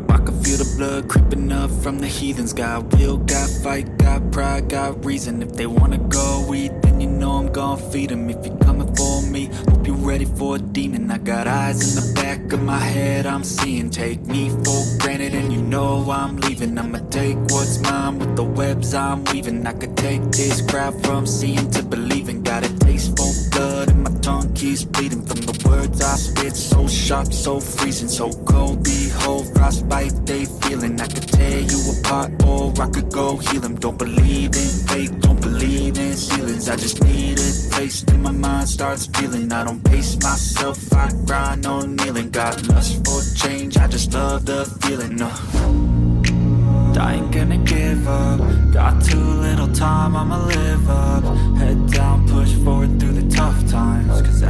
I can feel the blood creeping up from the heathens. Got will, got fight, got pride, got reason. If they wanna go eat, then you know I'm gon' feed them. If you're coming for me, hope you're ready for a demon. I got eyes in the back of my head, I'm seeing. Take me for granted and you know I'm leaving. I'ma take what's mine with the webs I'm weaving. I could take this crowd from seeing to believing. Got a taste for blood and my tongue keeps bleeding from the words I spit. So sharp, so freezing, so cold. Behold, frostbite they feeling. I could tear you apart or I could go heal them. Don't believe in fate, don't believe in ceilings. I just need a taste and my mind starts feeling. I don't pace myself, I grind on kneeling. Got lust for change, I just love the feeling. I ain't gonna give up. Got too little time, I'ma live up. Head down, push forward through the tough times. 'Cause